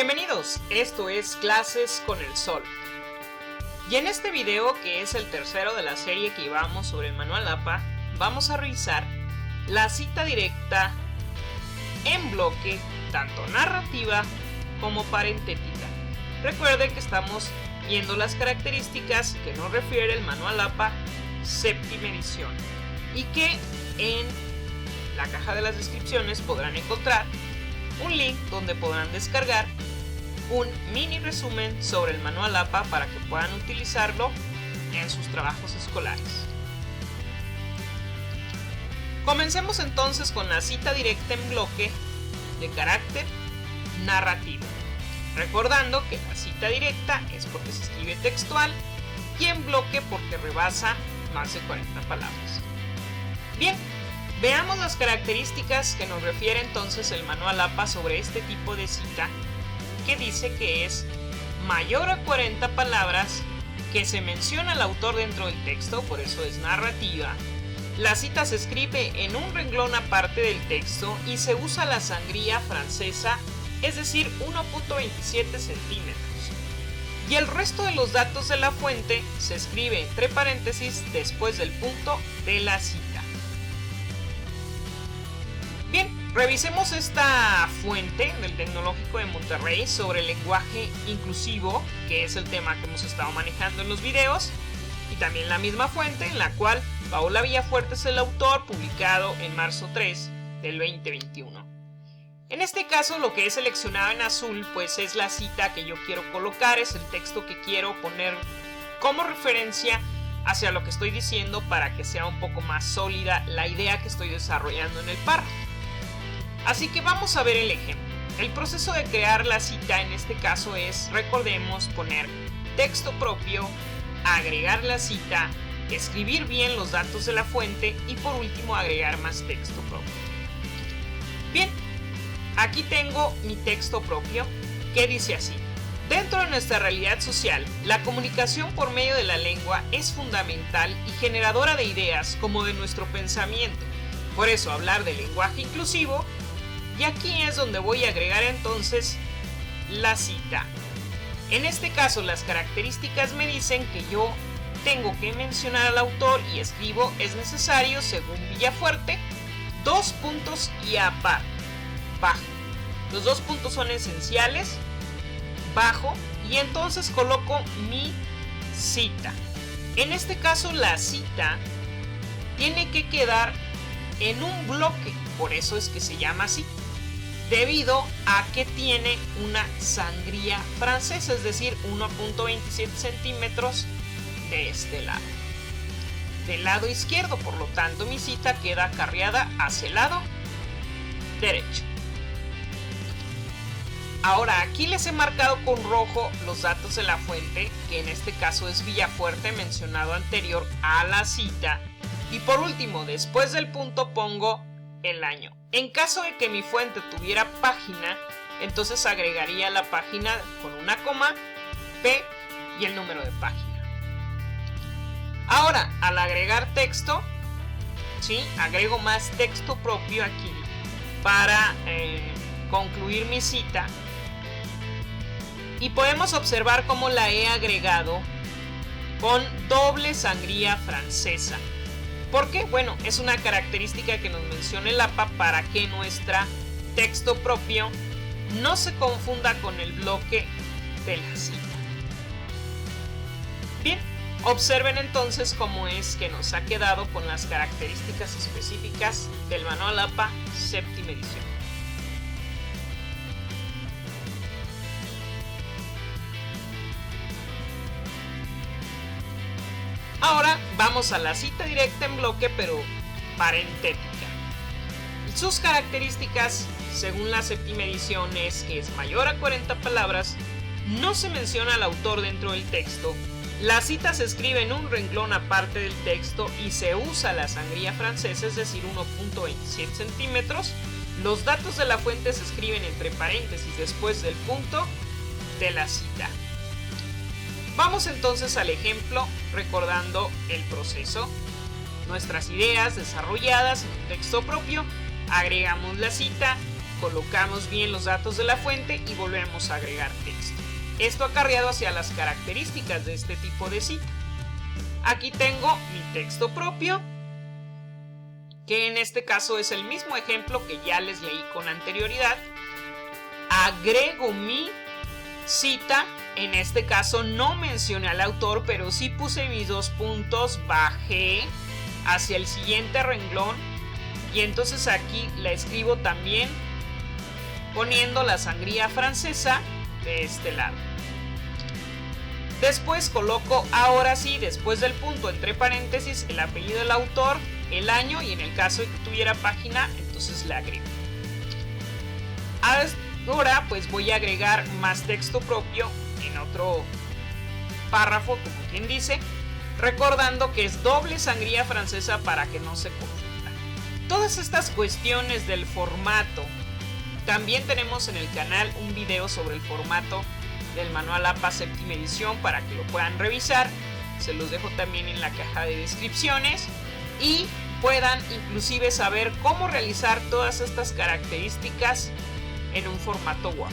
Bienvenidos, esto es Clases con el Sol. Y en este video, que es el tercero de la serie que llevamos sobre el manual APA, vamos a revisar la cita directa en bloque, tanto narrativa como parentética. Recuerden que estamos viendo las características que nos refiere el manual APA séptima edición y que en la caja de las descripciones podrán encontrar un link donde podrán descargar un mini resumen sobre el manual APA para que puedan utilizarlo en sus trabajos escolares. Comencemos entonces con la cita directa en bloque de carácter narrativo, recordando que la cita directa es porque se escribe textual y en bloque porque rebasa más de 40 palabras. Bien, veamos las características que nos refiere entonces el manual APA sobre este tipo de cita, que dice que es mayor a 40 palabras, que se menciona al autor dentro del texto, por eso es narrativa. La cita se escribe en un renglón aparte del texto y se usa la sangría francesa, es decir, 1.27 centímetros. Y el resto de los datos de la fuente se escribe entre paréntesis después del punto de la cita. Bien, revisemos esta fuente del Tecnológico de Monterrey sobre el lenguaje inclusivo, que es el tema que hemos estado manejando en los videos, y también la misma fuente en la cual Paola Villafuerte es el autor, publicado en marzo 3 del 2021. En este caso, lo que he seleccionado en azul pues es la cita que yo quiero colocar, es el texto que quiero poner como referencia hacia lo que estoy diciendo para que sea un poco más sólida la idea que estoy desarrollando en el párrafo. Así que vamos a ver el ejemplo. El proceso de crear la cita en este caso es, recordemos, poner texto propio, agregar la cita, escribir bien los datos de la fuente y por último agregar más texto propio. Bien, aquí tengo mi texto propio que dice así: dentro de nuestra realidad social, la comunicación por medio de la lengua es fundamental y generadora de ideas como de nuestro pensamiento. Por eso hablar de lenguaje inclusivo. Y aquí es donde voy a agregar entonces la cita. En este caso las características me dicen que yo tengo que mencionar al autor y escribo es necesario, según Villafuerte, 2 puntos y aparte, bajo. Los 2 puntos son esenciales, bajo, y entonces coloco mi cita. En este caso la cita tiene que quedar en un bloque, por eso es que se llama así, debido a que tiene una sangría francesa, es decir, 1.27 centímetros de este lado. Del lado izquierdo, por lo tanto, mi cita queda carriada hacia el lado derecho. Ahora, aquí les he marcado con rojo los datos de la fuente, que en este caso es Villafuerte, mencionado anterior a la cita. Y por último, después del punto pongo el año. En caso de que mi fuente tuviera página, entonces agregaría la página con una coma, P y el número de página. Ahora, al agregar texto, ¿sí? Agrego más texto propio aquí para concluir mi cita. Y podemos observar cómo la he agregado con doble sangría francesa. ¿Por qué? Bueno, es una característica que nos menciona el APA para que nuestro texto propio no se confunda con el bloque de la cita. Bien, observen entonces cómo es que nos ha quedado con las características específicas del manual APA séptima edición. Ahora vamos a la cita directa en bloque, pero parentética. Sus características, según la séptima edición, es que es mayor a 40 palabras, no se menciona al autor dentro del texto, la cita se escribe en un renglón aparte del texto y se usa la sangría francesa, es decir, 1.27 centímetros. Los datos de la fuente se escriben entre paréntesis después del punto de la cita. Vamos entonces al ejemplo, recordando el proceso. Nuestras ideas desarrolladas en un texto propio, agregamos la cita, colocamos bien los datos de la fuente y volvemos a agregar texto. Esto acarreado hacia las características de este tipo de cita. Aquí tengo mi texto propio, que en este caso es el mismo ejemplo que ya les leí con anterioridad. Agrego mi cita, en este caso no mencioné al autor, pero sí puse mis 2 puntos, bajé hacia el siguiente renglón y entonces aquí la escribo también poniendo la sangría francesa de este lado. Después coloco, ahora sí, después del punto entre paréntesis, el apellido del autor, el año y en el caso de que tuviera página, entonces le agrego. Ahora pues voy a agregar más texto propio en otro párrafo, como quien dice, recordando que es doble sangría francesa para que no se confunda. Todas estas cuestiones del formato, también tenemos en el canal un video sobre el formato del manual APA séptima edición para que lo puedan revisar. Se los dejo también en la caja de descripciones y puedan inclusive saber cómo realizar todas estas características en un formato Word.